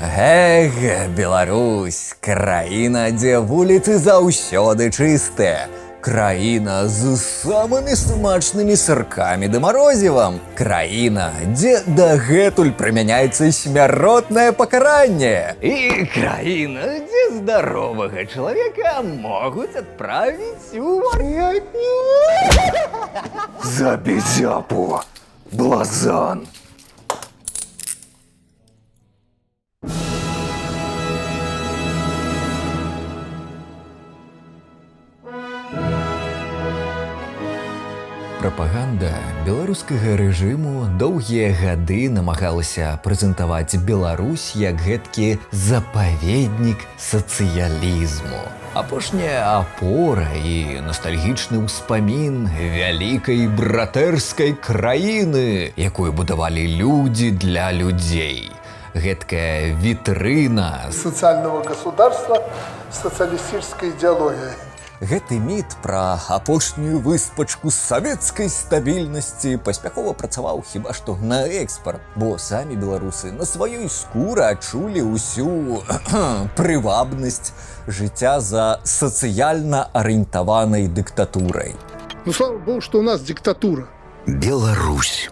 Эг, Беларусь, краіна, дзе вуліцы заўсёды чыстыя. Краіна з самымі смачнымі сыркамі ды марозівам. Краіна, дзе дагэтуль прымяняецца смяротнае пакаранне. І краіна, дзе здаровага чалавека могуць адправіць у вар'ятню. Забіць апу, блазан. Прапаганда беларускага рэжыму доўгія гады намагалася прэзентаваць Беларусь як гэткі запаведнік сацыялізму. Апошняя апора і настальгічны ўспамін вялікай братэрскай краіны, якую будавалі людзі для людзей. Гэткая вітрына социального государства с социалистической идеологией. Гэты міт пра апошнюю выспачку савецкай стабільнасці паспяхова працаваў хіба што на экспарт, бо самі беларусы на сваёй скуры адчулі ўсю прывабнасць жыцця за сацыяльна арыентаванай дыктатурай. Ну, слава богу, что у нас диктатура. Беларусь.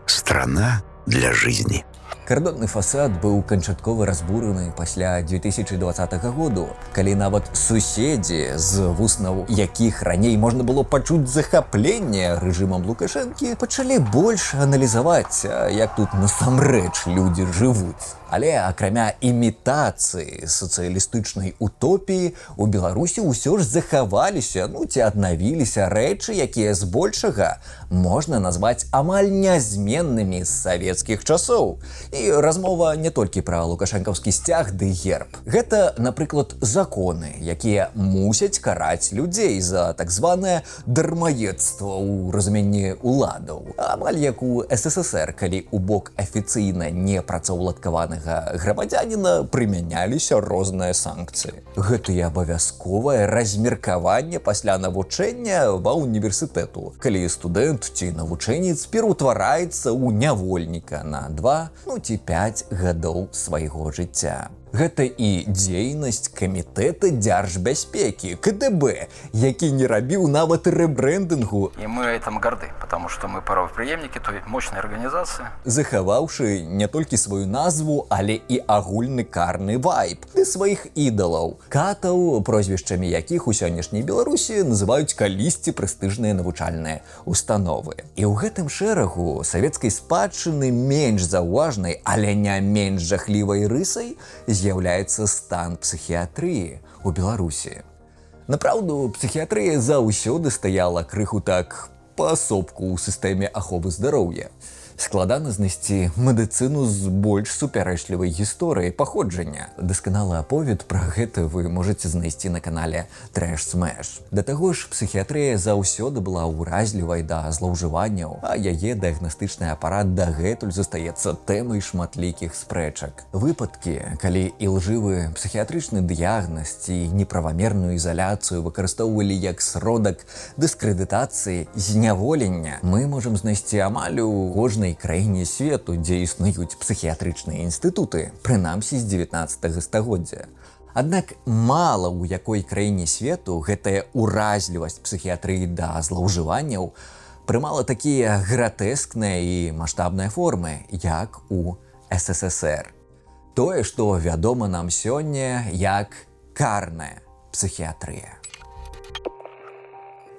Страна для жизни. Кардонны фасад быў канчаткова разбураны пасля 2020 году, калі нават суседзі, з вуснаў якіх раней можна было пачуць захапленне рэжымам Лукашэнкі, пачалі больш аналізаваць, як тут насамрэч людзі жывуць. Але акрамя імітацыі сацыялістычнай утопіі, у Беларусі ўсё ж захаваліся, ці аднавіліся рэчы, якія збольшага можна назваць амаль нязменнымі з савецкіх часоў. І размова не толькі пра лукашэнкаўскі сцяг ды герб. Гэта, напрыклад, законы, якія мусяць караць людзей за так званае дармаедства ў разуменні ўладаў. Амаль як у СССР, калі ў бок афіцыйна непрацаўладкаванага грамадзяніна прымяняліся розныя санкцыі. Гэтае абавязковае размеркаванне пасля навучання ва універсітэту, калі студэнт ці навучэнец пераўтвараецца ў нявольніка на 2, ці 5 гадоў свайго жыцця. Гэта і дзейнасць камітэта дзяржбяспекі, КДБ, які не рабіў нават рэбрэндынгу. И мы этому горды, потому что мы правопреемники той мощной организации. Захаваўшы не толькі сваю назву, але і агульны карны вайб ды сваіх ідалаў, катаў, прозвішчамі якіх у сённяшняй Беларусі называюць калісьці прэстыжныя навучальныя установы. І ў гэтым шэрагу савецкай спадчыны менш заўважнай, але не менш жахлівай рысай з'яўляецца стан псіхіятрыі ў Беларусі. Напраўду, псіхіятрыя заўсёды стаяла крыху так паасобку ў сістэме аховы здароўя. Складана знайсці медыцыну з больш супярэчлівай гісторыяй паходжання. Дасканалы аповед пра гэта вы можаце знайсці на канале Трэш Смэш. Да таго ж, псіхіятрыя заўсёды была ўразлівай да злоўжыванняў, а яе дыягнастычны апарат дагэтуль застаецца тэмай шматлікіх спрэчак. Выпадкі, калі ілжывы псіхіятрычны дыягназ ці неправамерную ізаляцыю выкарыстоўвалі як сродак дыскрэдытацыі, зняволення, мы можам знайсці амаль у кожнай краіне свету, дзе існуюць псіхіятрычныя інстытуты, прынамсі з 19 стагоддзя. Аднак мала ў якой краіне свету гэтая ўразлівасць псіхіятрыі да злоўжыванняў прымала такія гратэскныя і маштабныя формы, як у СССР. Тое, што вядома нам сёння як карная псіхіятрыя.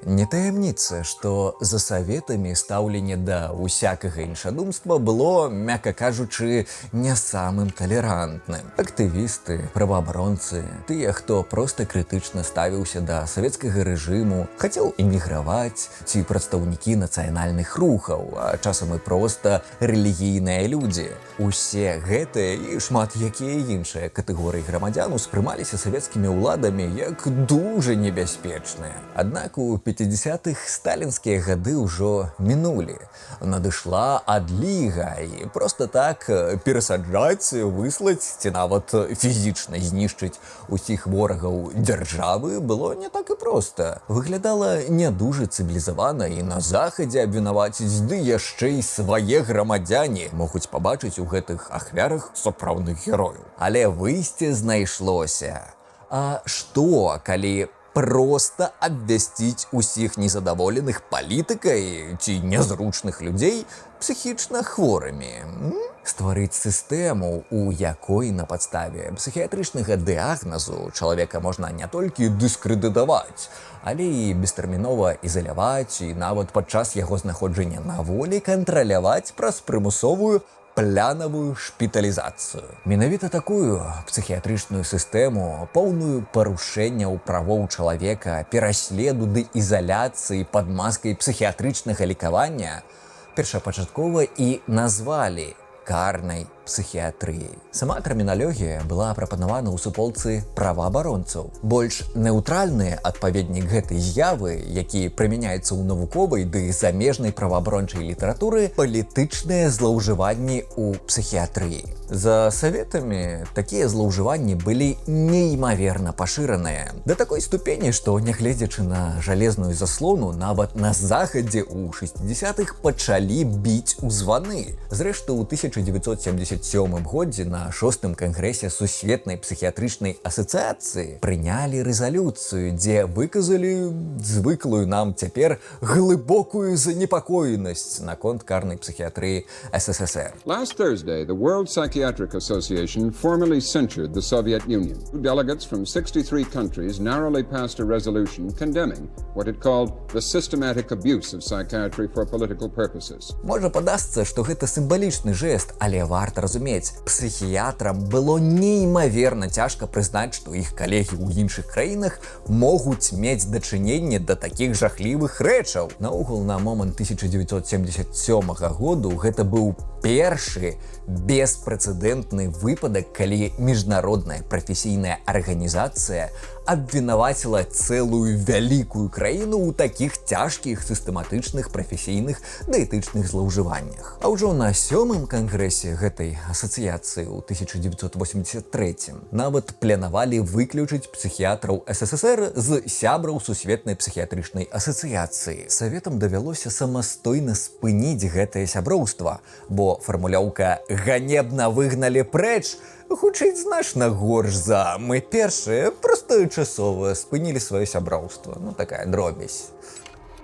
Не таямніца, што за саветамі стаўленне да усякага іншадумства было, мякка кажучы, не самым талерантным. Актывісты, праваабаронцы, тыя, хто проста крытычна ставіўся да савецкага рэжыму, хацеў эміграваць, ці прадстаўнікі нацыянальных рухаў, а часам і проста рэлігійныя людзі. Усе гэтыя і шмат якія іншыя катэгорыі грамадзян успрымаліся савецкімі ўладамі як дужа небяспечныя. Аднак у 50-х сталінскія гады ўжо мінулі. Надышла адліга, і проста так перасаджаць, выслаць ці нават фізічна знішчыць усіх ворагаў дзяржавы было не так і проста. Выглядала не дужа цывілізавана, і на захадзе абвінаваціць, ды яшчэ і свае грамадзяне могуць пабачыць у гэтых ахвярах сапраўдных герояў. Але выйсце знайшлося. А што, калі проста абвясціць усіх незадаволеных палітыкай ці нязручных людзей псіхічна хворымі? Стварыць сістэму, у якой на падставе псіхіятрычнага дыягназу чалавека можна не толькі дыскрэдытаваць, але і бестэрмінова ізаляваць і нават падчас яго знаходжання на волі кантраляваць праз прымусовую планавую шпіталізацыю. Менавіта такую псіхіятрычную сістэму, поўную парушэнняў правоў чалавека, пераследу ды ізаляцыі пад маскай псіхіятрычнага лекавання першапачаткова і назвалі карнай псіхіятрыяй. Сама тэрміналогія была прапанавана ў суполцы праваабаронцаў. Больш неўтральны адпаведнік гэтай з'явы, які прымяняецца ў навуковай ды замежнай праваабарончай літаратуры, палітычныя злоўжыванні ў псіхіятрыі. За саветамі такія злоўжыванні былі неймаверна пашыраныя. Да такой ступені, што, нягледзячы на жалезную заслону, нават на захадзе ў 60-х пачалі біць у званы. Зрэшты, у 1977 годзе на 6-м кангрэсе Сусветнай псіхіятрычнай асацыяцыі прынялі рэзалюцыю, дзе выказалі звыклую нам цяпер глыбокую занепакоенасць наконт карнай псіхіятрыі СССР. Last Thursday, the World Psychiatric Association formally censured the Soviet Union. Delegates from 63 countries narrowly passed a resolution condemning what it called the systematic abuse of psychiatry for political purposes. Можа падасца, што гэта сімвалічны жэст, але варта разумець, псіхіятрам было неймаверна цяжка прызнаць, што іх калегі ў іншых краінах могуць мець дачыненне да такіх жахлівых рэчаў. Наогул, на момант 1977 году гэта быў першы беспрэцэдэнтны выпадак, калі міжнародная прафесійная арганізацыя абвінаваціла цэлую вялікую краіну ў такіх цяжкіх сістэматычных прафесійных дыэтычных злоўжываннях. А ўжо на 7-м кангрэсе гэтай асацыяцыі ў 1983 нават планавалі выключыць псіхіятраў СССР з сябраў Сусветнай псіхіятрычнай асацыяцыі. Саветам давялося самастойна спыніць гэтае сяброўства, бо фармулёўка «ганебна выгналі прэч» гучыць значна горш за «мы першыя проста часова спынілі сваё сяброўства». Ну, такая дробязь.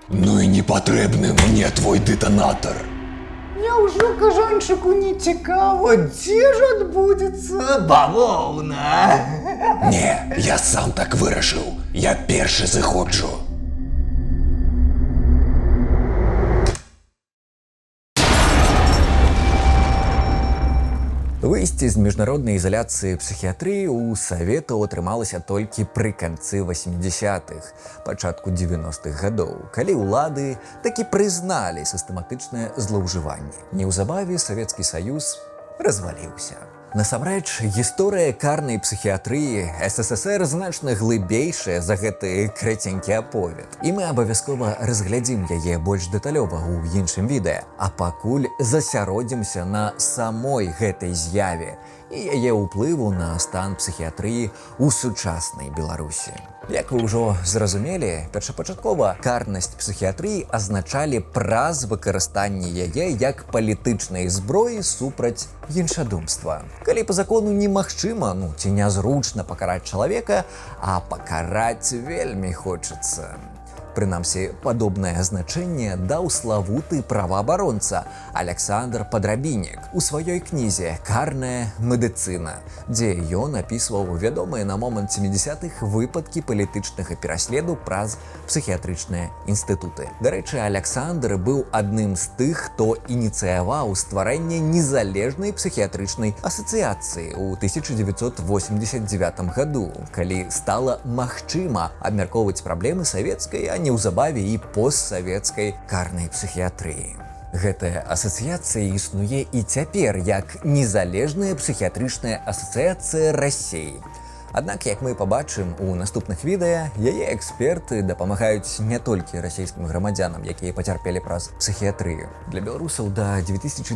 Ну і не патрэбны мне твой дэтанатар. Няўжо кажанчыку не цікава, дзе ж адбудзецца бавоўна? Не, я сам так вырашыў. Я першы зыходжу. Выйсці з міжнароднай ізаляцыі псіхіятрыі ў Саветаў атрымалася толькі пры канцы 80-х, пачатку 90-х гадоў, калі ўлады такі прызналі сістэматычнае злоўжыванне. Неўзабаве Савецкі Саюз разваліўся. Насамрэч, гісторыя карнай псіхіятрыі СССР значна глыбейшая за гэты крэценькі аповед. І мы абавязкова разглядзім яе больш дэталёва ў іншым відэа. А пакуль засяродзімся на самой гэтай з'яве і яе ўплыву на стан псіхіятрыі ў сучаснай Беларусі. Як вы ўжо зразумелі, першапачаткова карнасць псіхіятрыі азначалі праз выкарыстанне яе як палітычнай зброі супраць іншадумства. Калі па закону немагчыма, ці нязручна пакараць чалавека, а пакараць вельмі хочацца. Прынамсі, падобнае значэнне даў славуты праваабаронца Александр Падрабінек у сваёй кнізе «Карная медыцына», дзе ён апісваў вядомыя на момант 70-х выпадкі палітычнага пераследу праз псіхіятрычныя інстытуты. Дарэчы, Александр быў адным з тых, хто ініцыяваў стварэнне незалежнай псіхіятрычнай асацыяцыі ў 1989 году, калі стала магчыма абмяркоўваць праблемы савецкай, а неўзабаве і постсавецкай карнай псіхіятрыі. Гэтая асацыяцыя існуе і цяпер як незалежная псіхіятрычная асацыяцыя Расіі. Аднак, як мы пабачым у наступных відэа, яе эксперты дапамагаюць не толькі расійскім грамадзянам, якія пацярпелі праз псіхіятрыю. Для беларусаў да 2020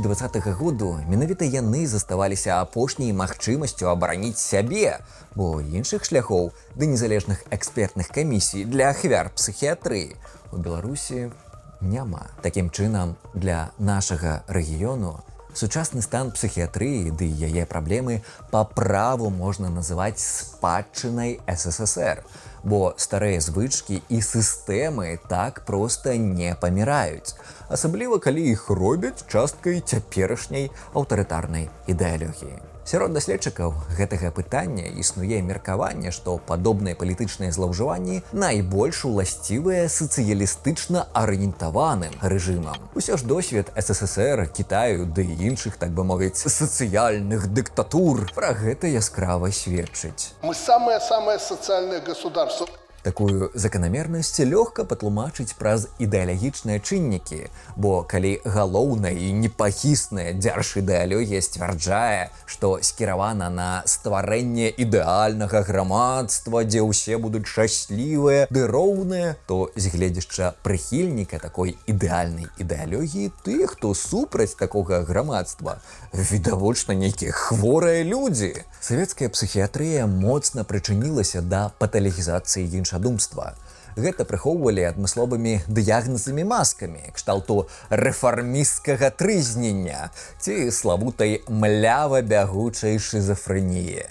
году менавіта яны заставаліся апошняй магчымасцю абараніць сябе, бо іншых шляхоў ды незалежных экспертных камісій для ахвяр псіхіятрыі у Беларусі няма. Такім чынам, для нашага рэгіёну сучасны стан псіхіятрыі ды яе праблемы па праву можна называць спадчынай СССР, бо старыя звычкі і сістэмы так проста не паміраюць, асабліва калі іх робяць часткай цяперашняй аўтарытарнай ідэалогіі. Сярод даследчыкаў гэтага пытання існуе меркаванне, што падобныя палітычныя злоўжыванні найбольш уласцівыя сацыялістычна арыентаваным рэжымам. Усё ж досвед СССР, Кітаю ды іншых, так бы мовіць, сацыяльных дыктатур пра гэта яскрава сведчыць. Мы самое-самое социальное государство. Такую заканамернасць лёгка патлумачыць праз ідэалагічныя чыннікі, бо калі галоўная і непахісная дзяржідэалогія сцвярджае, што скіравана на стварэнне ідэальнага грамадства, дзе ўсе будуць шчаслівыя ды роўныя, то з гледзяча прыхільніка такой ідэальнай ідэалогіі тых, хто супраць такога грамадства, відавочна нейкія хворыя людзі. Савецкая псіхіятрыя моцна прычынілася да паталігізацыі іншадумства. Гэта прыхоўвалі адмысловымі дыягназамі маскамі, кшталту рэфармісцкага трызнення ці славутай млява-бягучай шызафрэніі.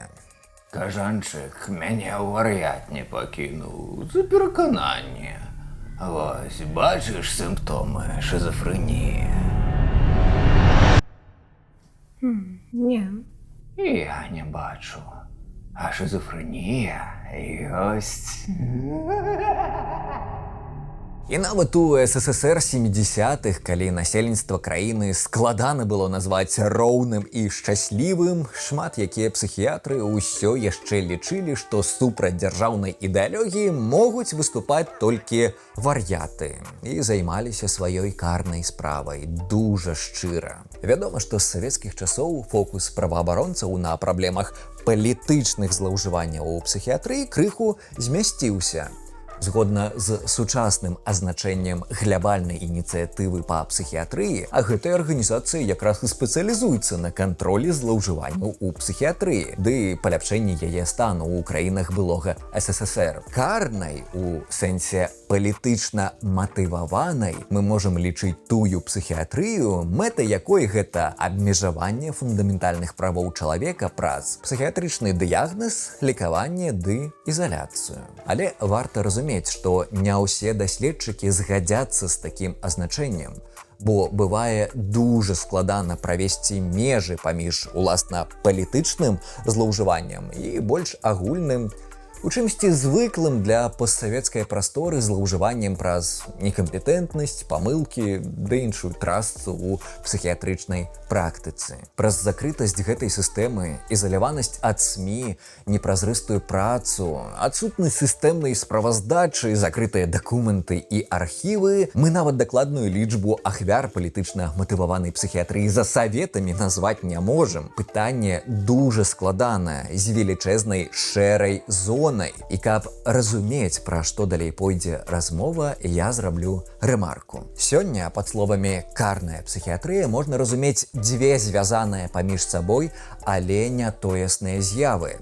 Кажанчык мяне ў вар'ят не пакінуў за перакананне. Вось, бачыш сімптомы шызафрэніі? Не. Я не бачу. А шизофренія ёсць. І нават у СССР 70-х, калі насельніцтва краіны складана было назваць роўным і шчаслівым, шмат якія псіхіятры ўсё яшчэ лічылі, што супраць дзяржаўнай ідэалогіі могуць выступаць толькі вар'яты і займаліся сваёй карнай справай дужа шчыра. Вядома, што з савецкіх часоў фокус праваабаронцаў на праблемах палітычных злоўжыванняў у псіхіятрыі крыху змясціўся. Згодна з сучасным азначэннем глябальнай ініцыятывы па псіхіятрыі, а гэтая арганізацыя якраз і спецыялізуецца на кантролі злоўжыванняў у псіхіятрыі, ды паляпшэнні яе стану ў краінах былога СССР. Карнай, у сэнсе палітычна матываванай, мы можам лічыць тую псіхіятрыю, мэта якой гэта абмежаванне фундаментальных правоў чалавека праз псіхіятрычны дыягназ, лекаванне ды ізаляцыю. Але варта разумець, што не ўсе даследчыкі згадзяцца з такім азначэннем, бо бывае дужа складана правесці межы паміж уласна палітычным злоўжываннем і больш агульным, у чымсьці звыклым для постсавецкай прасторы злоўжываннем праз некампетэнтнасць, памылкі ды іншую трасцу ў псіхіятрычнай практыцы. Праз закрытасць гэтай сістэмы, ізаляванасць ад СМІ, непразрыстую працу, адсутнасць сістэмнай справаздачы, закрытыя дакументы і архівы, мы нават дакладную лічбу ахвяр палітычна матываванай псіхіятрыі за саветамі назваць не можам. Пытанне дужа складанае, з велічэзнай шэрай зонай. І каб разумець, пра што далей пойдзе размова, я зраблю рэмарку. Сёння пад словамі «карная псіхіятрыя» можна разумець дзве звязаныя паміж сабой, але не тоесныя з'явы.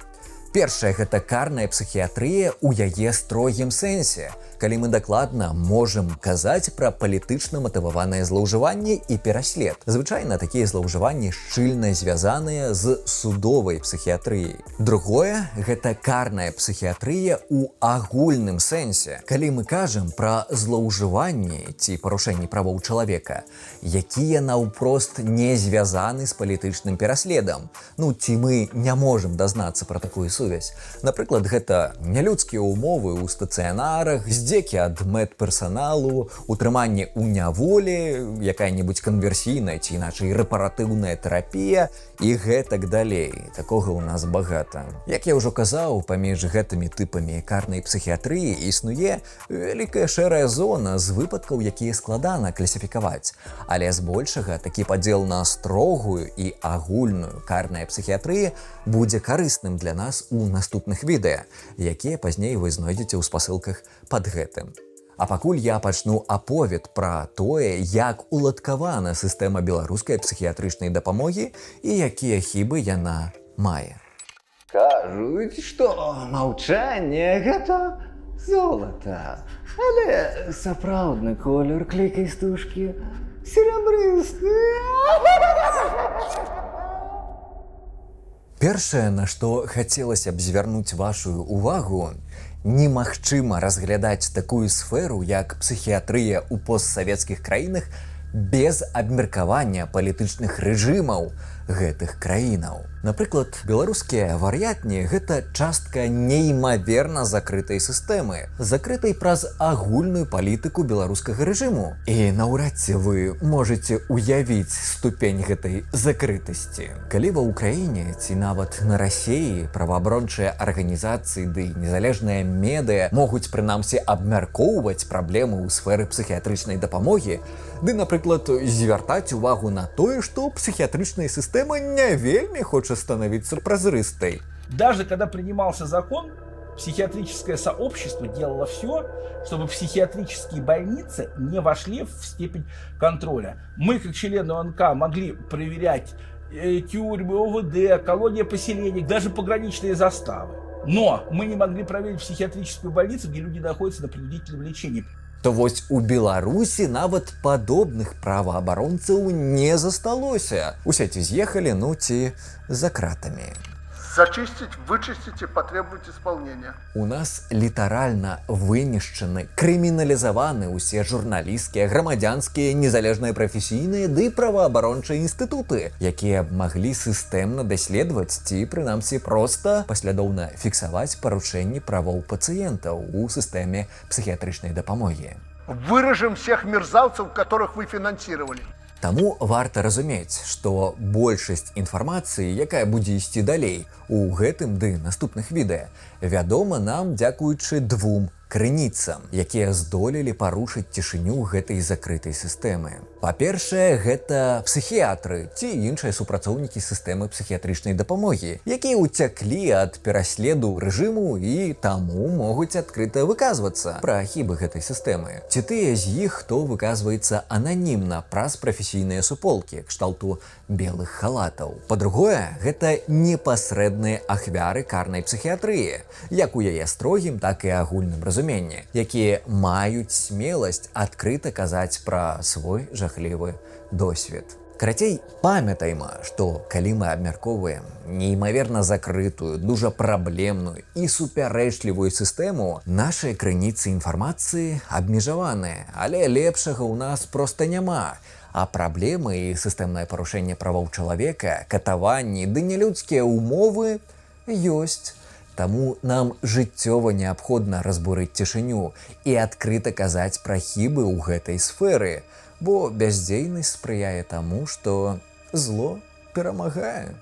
Першая – гэта карная псіхіятрыя ў яе строгім сэнсе, калі мы дакладна можам казаць пра палітычна матываваныя злоўжыванні і пераслед. Звычайна такія злоўжыванні шчыльна звязаныя з судовай псіхіятрыяй. Другое – гэта карная псіхіятрыя ў агульным сэнсе, калі мы кажам пра злоўжыванні ці парушэнні правоў чалавека, якія наўпрост не звязаны з палітычным пераследам. Ці мы не можам дазнацца пра такую сувязь. Напрыклад, гэта нялюдскія ўмовы ў стацыянарах, здзекі ад медперсаналу, утрыманне ў няволі, якая-небудзь канверсійная ці іначай рэпаратыўная тэрапія і гэтак далей. Такога ў нас багата. Як я ўжо казаў, паміж гэтымі тыпамі карнай псіхіятрыі існуе вялікая шэрая зона з выпадкаў, якія складана класіфікаваць. Але збольшага такі падзел на строгую і агульную карная псіхіятрыя будзе карысным для нас у наступных відэа, якія пазней вы знойдзеце ў спасылках пад гэтым. А пакуль я пачну аповед пра тое, як уладкавана сістэма беларускай псіхіятрычнай дапамогі і якія хібы яна мае. Кажуць, што маўчанне гэта золата. Але сапраўдны колер клейкай стужкі серабрысты. Першае, на што хацелася б звярнуць вашу увагу, немагчыма разглядаць такую сферу, як псіхіятрыя ў постсавецкіх краінах без абмеркавання палітычных рэжымаў гэтых краінаў. Напрыклад, беларускія вар'ятні – гэта частка неймаверна закрытай сістэмы, закрытай праз агульную палітыку беларускага рэжыму. І наўрад ці вы можаце уявіць ступень гэтай закрытасці. Калі ва ўкраіне ці нават на Расіі праваабарончыя арганізацыі ды незалежныя медыа могуць прынамсі абмяркоўваць праблемы ў сферы псіхіятрычнай дапамогі, ды, напрыклад, звяртаць увагу на тое, што псіхіятрычная сістэма не вельмі хоча становиться прозрыстой. Даже когда принимался закон, психиатрическое сообщество делало все, чтобы психиатрические больницы не вошли в степень контроля. Мы, как члены ОНК, могли проверять тюрьмы, ОВД, колонии поселений, даже пограничные заставы. Но мы не могли проверить психиатрическую больницу, где люди находятся на принудительном лечении. То вось у Беларусі нават падобных праваабаронцаў не засталося. Усе ці з'ехалі, ну ці за кратамі. Зачистить, вычистить и потребовать исполнения. У нас літаральна вынішчаны, крыміналізаваны ўсе журналісцкія, грамадзянскія, незалежныя прафесійныя ды праваабарончыя інстытуты, якія б маглі сістэмна даследаваць ці, прынамсі, проста паслядоўна фіксаваць парушэнні правоў пацыентаў у сістэме псіхіятрычнай дапамогі. Выражем всех мерзавцев, которых вы финансировали. Таму варта разумець, што большасць інфармацыі, якая будзе ісці далей у гэтым ды наступных відэа, вядома нам дзякуючы двум крыніцам, якія здолелі парушыць цішыню гэтай закрытай сістэмы. Па-першае, гэта псіхіятры ці іншыя супрацоўнікі сістэмы псіхіятрычнай дапамогі, якія ўцяклі ад пераследу рэжыму і таму могуць адкрыта выказвацца пра хібы гэтай сістэмы. Ці тыя з іх, хто выказваецца ананімна праз прафесійныя суполкі, кшталту белых халатаў. Па-другое, гэта непасрэдныя ахвяры карнай псіхіятрыі, як у яе строгім, так і агульным разуменні, якія маюць смеласць адкрыта казаць пра свой жахлівы досвед. Карацей, памятайма, што калі мы абмяркоўваем неймаверна закрытую, дужа праблемную і супярэчлівую сістэму, нашыя крыніцы інфармацыі абмежаваныя, але лепшага ў нас проста няма. А праблемы і сістэмнае парушэнне правоў чалавека, катаванні ды нелюдскія ўмовы ёсць. Таму нам жыццёва неабходна разбурыць цішыню і адкрыта казаць пра хібы ў гэтай сферы, бо бяздзейнасць спрыяе таму, што зло перамагае.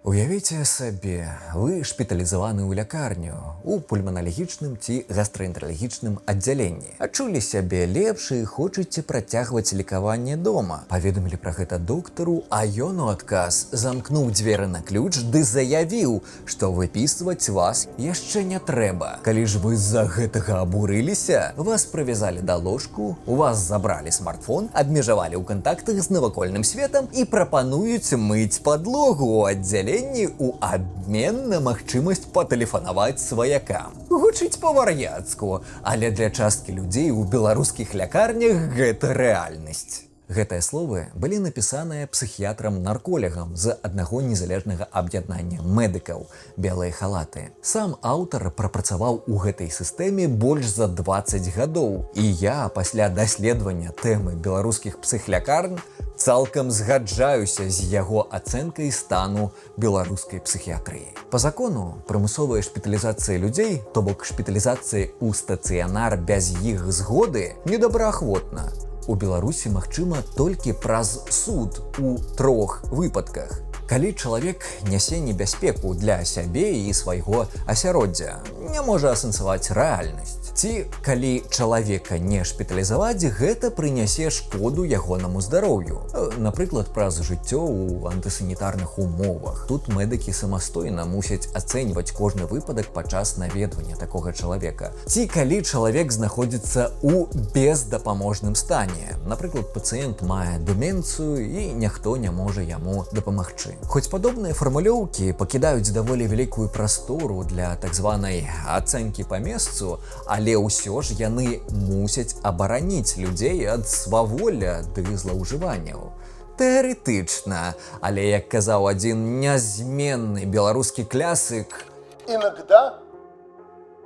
Уявіце сабе, вы шпіталізаваны ў лякарню, у пульманалагічным ці гастраэнтэралагічным аддзяленні. Адчулі сябе лепш і хочаце працягваць лекаванне дома. Паведамілі пра гэта доктару, а ён у адказ замкнуў дзверы на ключ ды заявіў, што выпісваць вас яшчэ не трэба. Калі ж вы з-за гэтага абурыліся, вас прывязалі да ложку, у вас забралі смартфон, абмежавалі ў кантактах з навакольным светам і прапануюць мыць падлогу ў аддзяленні у абмен на магчымасць патэлефанаваць сваякам. Гучыць па-вар'яцку, але для часткі людзей у беларускіх лякарнях гэта рэальнасць. Гэтыя словы былі напісаныя псіхіятрам-нарколягам з аднаго незалежнага аб'яднання медыкаў «Белыя халаты». Сам аўтар прапрацаваў у гэтай сістэме больш за 20 гадоў. І я пасля даследавання тэмы беларускіх псіхлякарн цалкам згаджаюся з яго ацэнкай стану беларускай псіхіятрыі. Па закону, прымусовая шпіталізацыя людзей, то бок шпіталізацыя ў стацыянар без іх згоды, недобраахвотна. У Беларусі магчыма толькі праз суд у 3 выпадках. Калі чалавек нясе небяспеку для сябе і свайго асяроддзя, не можа асэнсаваць рэальнасць. Ці калі чалавека не шпіталізаваць, гэта прынясе шкоду ягонаму здароўю. Напрыклад, праз жыццё ў антысанітарных умовах. Тут медыкі самастойна мусяць ацэньваць кожны выпадак падчас наведвання такога чалавека. Ці калі чалавек знаходзіцца ў бездапаможным стане. Напрыклад, пацыент мае дэмэнцыю і ніхто не можа яму дапамагчы. Хоць падобныя фармулёўкі пакідаюць даволі вялікую прастору для так званай ацэнкі па месцу, але ўсё ж яны мусяць абараніць людзей ад сваволля ды злоўжыванняў. Тэарэтычна, але, як казаў адзін нязменны беларускі класык, Иногда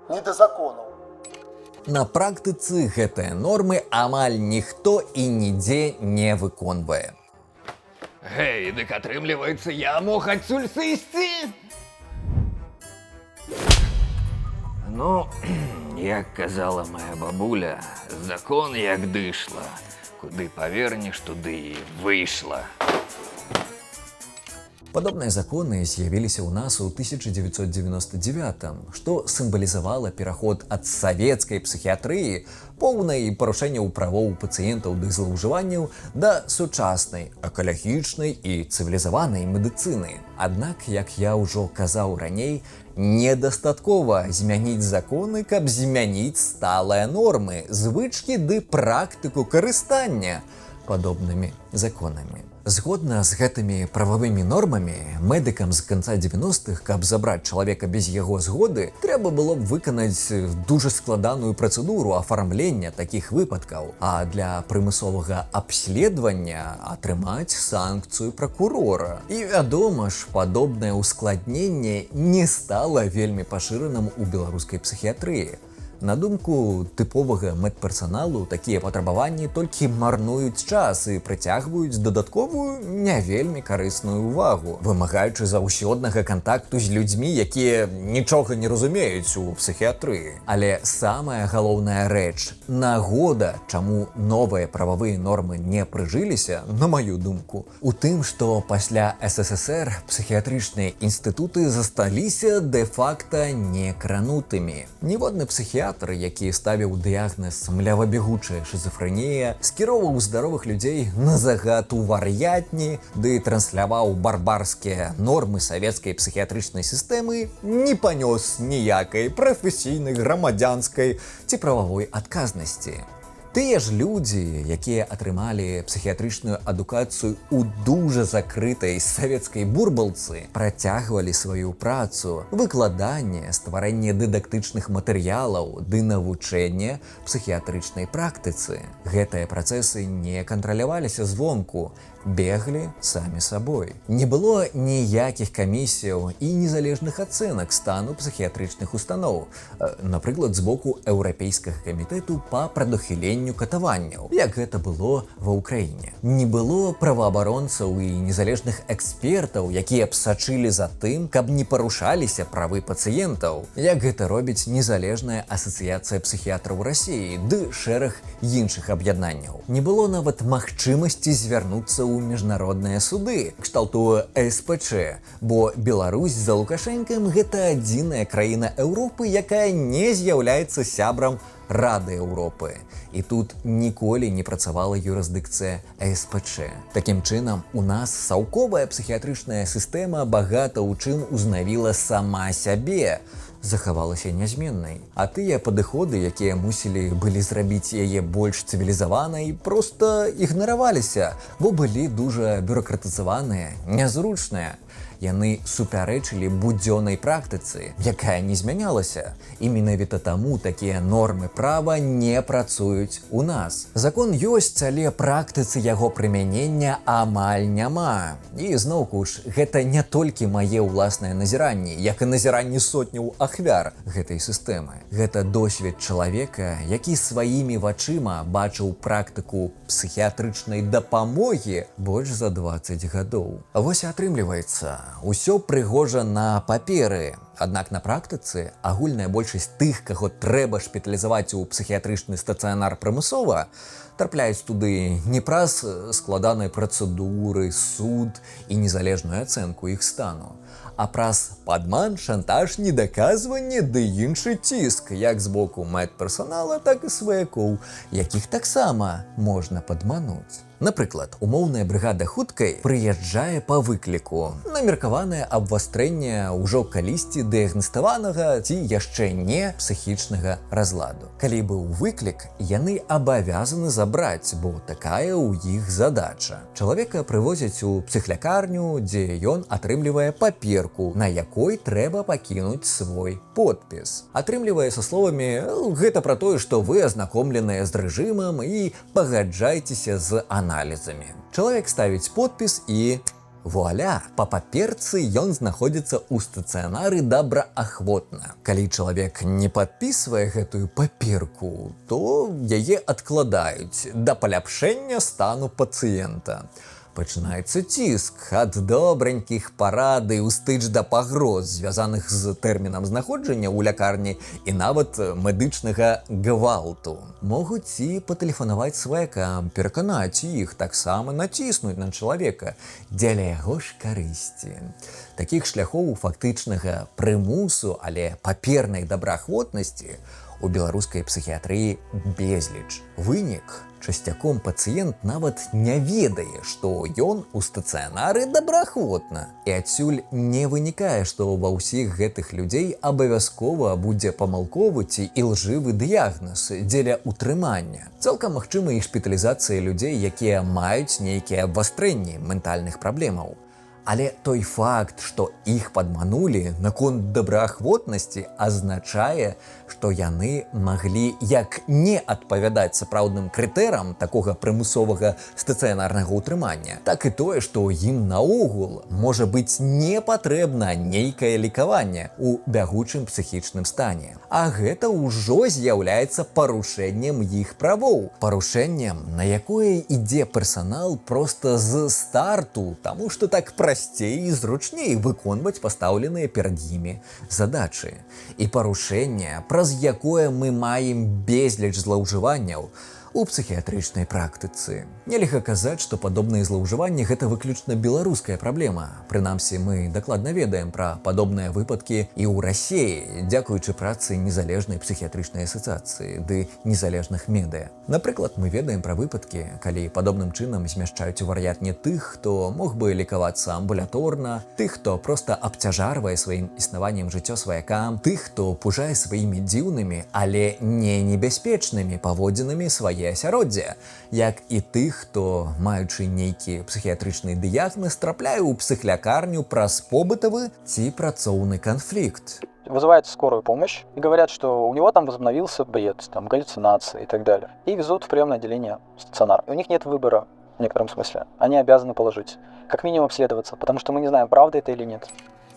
не до законов. на практыцы гэтыя нормы амаль ніхто і нідзе не выконвае. Гей, дык атрымліваецца, я мог адсюль сысці? Ну, як казала моя бабуля, закон як дышла. Куды павернеш, туды і выйшла. Падобныя законы з'явіліся ў нас у 1999, што сімвалізавала пераход ад савецкай псіхіятрыі, поўнай парушэнняў правоў пацыентаў ды злоўжыванняў, да сучаснай, экалагічнай і цывілізаванай медыцыны. Аднак, як я ўжо казаў раней, недастаткова змяніць законы, каб змяніць сталыя нормы, звычкі ды практыку карыстання падобнымі законамі. Згодна з гэтымі прававымі нормамі, медыкам з канца 90-х, каб забраць чалавека без яго згоды, трэба было б выканаць дужа складаную працэдуру афармлення такіх выпадкаў, а для прымусовага абследавання атрымаць санкцыю пракурора. І вядома ж, падобнае ускладненне не стала вельмі пашыраным у беларускай псіхіятрыі. На думку тыповага медперсаналу, такія патрабаванні толькі марнуюць час і прыцягваюць дадатковую не вельмі карысную ўвагу, вымагаючы заўсёднага кантакту з людзьмі, якія нічога не разумеюць у псіхіятрыі. Але самая галоўная рэч, нагода, чаму новыя прававыя нормы не прыжыліся, на маю думку, у тым, што пасля СССР псіхіятрычныя інстытуты засталіся дэ-факта некранутымі. Ніводны псіхіатр, які ставіў дыягназ млявабегучая шизофрэнія, скіроўваў здаровых людзей на загад у вар'ятні, ды трансляваў барбарскія нормы савецкай псіхіятрычнай сістэмы, не панёс ніякай прафесійнай, грамадзянскай ці прававой адказнасці. Тыя ж людзі, якія атрымалі псіхіятрычную адукацыю ў дужа закрытай савецкай бурбалцы, працягвалі сваю працу, выкладанне, стварэнне дыдактычных матэрыялаў ды навучэнне псіхіятрычнай практыцы. Гэтыя працэсы не кантраляваліся звонку, беглі самі сабой. Не было ніякіх камісіяў і незалежных ацэнак стану псіхіятрычных устаноў, напрыклад, з боку Еўрапейскага камітэту па прадухіленню катаванняў, як гэта было ва ўкраіне. Не было праваабаронцаў і незалежных экспертаў, якія б сачылі за тым, каб не парушаліся правы пацыентаў, як гэта робіць незалежная асацыяцыя псіхіятраў Расіі ды шэраг іншых аб'яднанняў. Не было нават магчымасці звярнуцца ў міжнародныя суды, кшталту СПЧ, бо Беларусь за Лукашэнкам гэта адзіная краіна Еўропы, якая не з'яўляецца сябрам Рады Еўропы. І тут ніколі не працавала юрысдыкцыя СПЧ. Такім чынам, у нас саўковая псіхіятрычная сістэма багата ў чым узнавіла сама сябе, захавалася нязменнай. А тыя падыходы, якія мусілі былі зрабіць яе больш цывілізаванай, проста ігнараваліся, бо былі дужа бюракратызаваныя, нязручныя. Яны супярэчылі будзённай практыцы, якая не змянялася. І менавіта таму такія нормы права не працуюць у нас. Закон ёсць, але практыцы яго прымянення амаль няма. І зноўку ж, гэта не толькі мае ўласныя назіранні, як і назіранні сотняў ахвяр гэтай сістэмы. Гэта досвед чалавека, які сваімі вачыма бачыў практыку псіхіятрычнай дапамогі больш за 20 гадоў. Вось атрымліваецца, усё прыгожа на паперы, Аднак на практыцы агульная большасць тых, каго трэба шпіталізаваць у псіхіятрычны стацыянар прымусова, трапляюць туды не праз складаныя працэдуры, суд і незалежную ацэнку іх стану, а праз падман, шантаж, недаказванне ды іншы ціск, як з боку медперсонала, так і сваякоў, якіх таксама можна падмануць. Напрыклад, умоўная брыгада хуткай прыязджае па выкліку на меркаванае абвастрэнне ўжо калісьці дыягнаставанага ці яшчэ не псіхічнага разладу. Калі быў выклік, яны абавязаны забраць, бо такая ў іх задача. Чалавека прывозяць у псіхлякарню, дзе ён атрымлівае паперку, на якой трэба пакінуць свой подпіс. Атрымлівае са словамі «гэта пра тое, што вы азнакомленыя з рэжымам і пагаджайцеся з аналізамі». Чалавек ставіць подпіс і вуаля, па паперцы ён знаходзіцца ў стацыянары добраахвотна. Калі чалавек не падпісвае гэтую паперку, то яе адкладаюць да паляпшэння стану пацыента. Пачынаецца ціск ад добранькіх парад і ўстыч да пагроз, звязаных з тэрмінам знаходжання ў лякарні і нават медычнага гвалту. Могуць і патэлефанаваць сваякам, пераканаць іх таксама націснуць на чалавека дзеля яго ж карысці. Такіх шляхоў фактычнага прымусу, але папернай добраахвотнасці у беларускай псіхіятрыі безліч. Вынік – часцяком пацыент нават не ведае, што ён у стацыянары добраахвотна. І адсюль не вынікае, што ва ўсіх гэтых людзей абавязкова будзе памылковы ці ілжывы дыягназ дзеля утрымання. Цалкам магчыма і шпіталізацыя людзей, якія маюць нейкія абвастрэнні ментальных праблемаў. Але той факт, што іх падманулі наконт добраахвотнасці, азначае, што яны маглі як не адпавядаць сапраўдным крытэрам такога прымусовага стацыянарнага ўтрымання, так і тое, што ім наогул можа быць не патрэбна нейкае лекаванне ў бягучым псіхічным стане. А гэта ўжо з'яўляецца парушэннем іх правоў. Парушэннем, на якое ідзе персанал проста з старту, таму што так прасцей і зручней выконваць пастаўленыя перад імі задачы. І парушэнне, праз якое мы маем безліч злоўжыванняў у псіхіятрычнай практыцы. Нельга казаць, што падобныя злоўжыванні – гэта выключна беларуская праблема. Прынамсі, мы дакладна ведаем пра падобныя выпадкі і ў Расіі, дзякуючы працы незалежнай псіхіятрычнай асацыяцыі ды незалежных медыя. Напрыклад, мы ведаем пра выпадкі, калі падобным чынам змяшчаюць у вар'ятне тых, хто мог бы лекавацца амбулаторна, тых, хто проста абцяжарвае сваім існаваннем жыццё сваякам, тых, хто пужае сваімі дзіўнымі, але не небяспечнымі паводзінамі свае асяроддзя, як і тых, хто, маючы нейкі псіхіятрычны дыягназ, трапляе ў псіхлякарню праз побытавы ці працоўны канфлікт. Вызывают скорую помощь и говорят, что у него там возобновился бред, там галлюцинации и так далее. И везут в приемное отделение стационара. И у них нет выбора в некотором смысле. Они обязаны положить. Как минимум обследоваться, потому что мы не знаем, правда это или нет.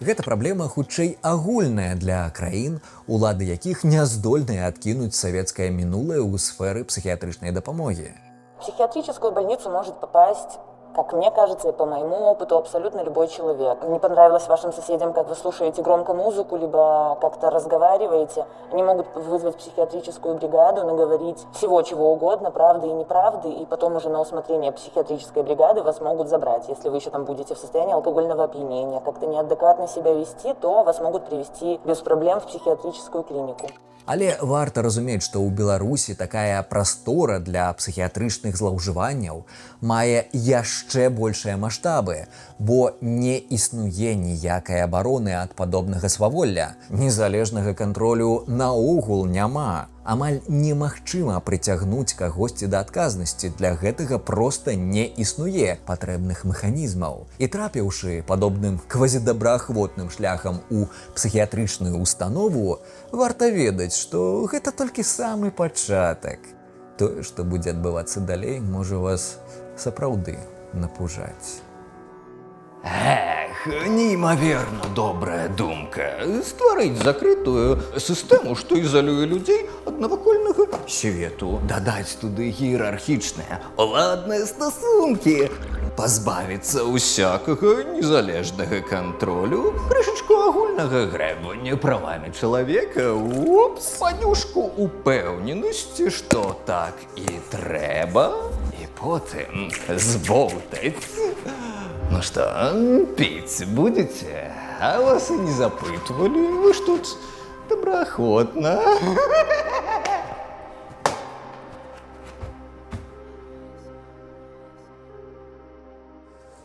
Гэта праблема хутчэй агульная для краін, улады якіх не здольныя адкінуць савецкае мінулае ў сферы псіхіятрычнай дапамогі. В психиатрическую больницу может попасть, как мне кажется, и по моему опыту, абсолютно любой человек. Не понравилось вашим соседям, как вы слушаете громко музыку, либо как-то разговариваете. Они могут вызвать психиатрическую бригаду, наговорить всего чего угодно, правды и неправды, и потом уже на усмотрение психиатрической бригады вас могут забрать. Если вы еще там будете в состоянии алкогольного опьянения, как-то неадекватно себя вести, то вас могут привести без проблем в психиатрическую клинику. Але варта разумець, што ў Беларусі такая прастора для псіхіятрычных злоўжыванняў мае яшчэ большыя маштабы, бо не існуе ніякай абароны ад падобнага сваволля. Незалежнага кантролю наогул няма. Амаль немагчыма прыцягнуць кагосьці да адказнасці, для гэтага проста не існуе патрэбных механізмаў. І трапіўшы падобным квазідобраахвотным шляхам у псіхіятрычную установу, варта ведаць, што гэта толькі самы пачатак. Тое, што будзе адбывацца далей, можа вас сапраўды напужаць. Эх, неймаверна добрая думка. Стварыць закрытую сістэму, што ізалюе людзей ад навакольнага свету. Дадаць туды іерархічныя уладныя стасункі. Пазбавіцца ўсякага незалежнага кантролю. Крышачку агульна нармальнага грэбання правамі чалавека, упс, панюшку упэўненасці, што так і трэба, і потым зболтаць. Ну што, піць будзеце? А вас і не запытвалі, вы ж тут добраахвотна.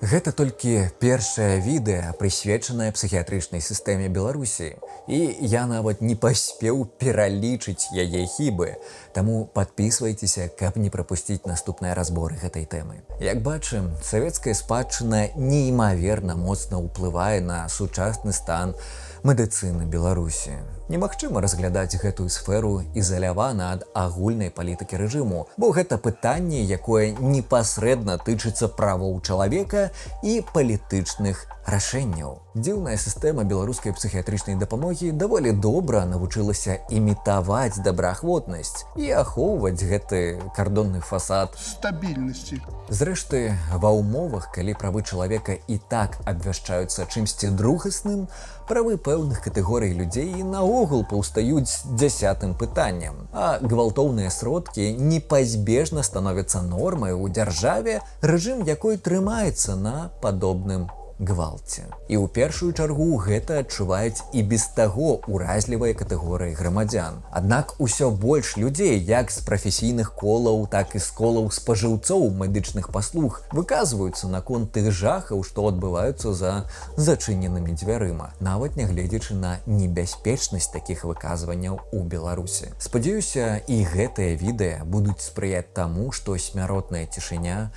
Гэта толькі першае відэа, прысвечанае псіхіятрычнай сістэме Беларусі. І я нават не паспеў пералічыць яе хібы. Таму падпісвайцеся, каб не прапусціць наступныя разборы гэтай тэмы. Як бачым, савецкая спадчына неймаверна моцна ўплывае на сучасны стан медыцыны Беларусі. Немагчыма разглядаць гэтую сферу ізалявана ад агульнай палітыкі рэжыму, бо гэта пытанне, якое непасрэдна тычыцца правоў чалавека і палітычных рашэнняў. Дзіўная сістэма беларускай псіхіятрычнай дапамогі даволі добра навучылася імітаваць добраахвотнасць і ахоўваць гэты кардонны фасад стабільнасці. Зрэшты, ва ўмовах, калі правы чалавека і так абвяшчаюцца чымсьці другасным, правы пэўных катэгорый людзей наогул паўстаюць дзясятым пытаннем. А гвалтоўныя сродкі непазбежна становяцца нормай у дзяржаве, рэжым якой трымаецца на падобным гвалце. І ў першую чаргу гэта адчуваюць і без таго уразлівыя катэгорыі грамадзян. Аднак усё больш людзей, як з прафесійных колаў, так і з колаў спажыўцоў медычных паслуг, выказваюцца наконт тых жахаў, што адбываюцца за зачыненымі дзвярыма, нават нягледзячы на небяспечнасць такіх выказванняў у Беларусі. Спадзяюся, і гэтыя відэа будуць спрыяць таму, што смяротная цішыня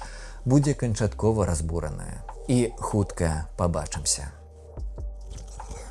будзе канчаткова разбураная. І хутка пабачымся.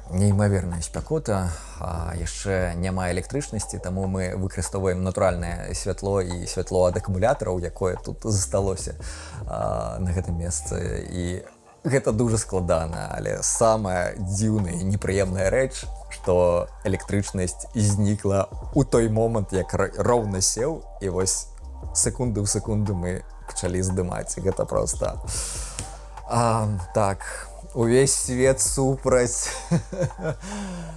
Неймаверная спякота, а яшчэ няма электрычнасці, таму мы выкарыстоўваем натуральнае святло і святло ад акумулятараў, якое тут засталося на гэтым месцы. І гэта дужа складана, але самая дзіўная і непрыемная рэч, што электрычнасць знікла ў той момант, як роўна сеў, і вось секунды ў секунду мы пачалі здымаць. Гэта проста... Так, увесь свет супраць.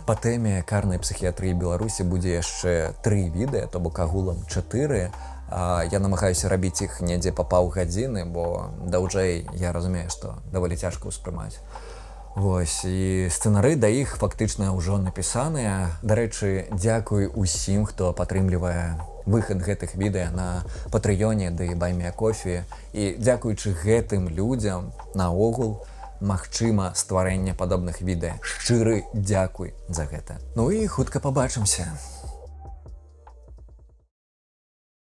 Па тэме карнай псіхіятрыі Беларусі будзе яшчэ 3 відэа, то бок агулам 4. Я намагаюся рабіць іх недзе па паўгадзіны, бо даўжэй я разумею, што даволі цяжка ўспрымаць. Вось, і сцэнары да іх фактычна ўжо напісаныя. Дарэчы, дзякуй усім, хто падтрымлівае выхад гэтых відэа на Патрыёне ды Баймеакофі. І дзякуючы гэтым людзям наогул магчыма стварэнне падобных відэа. Шчыры дзякуй за гэта. Ну і хутка пабачымся.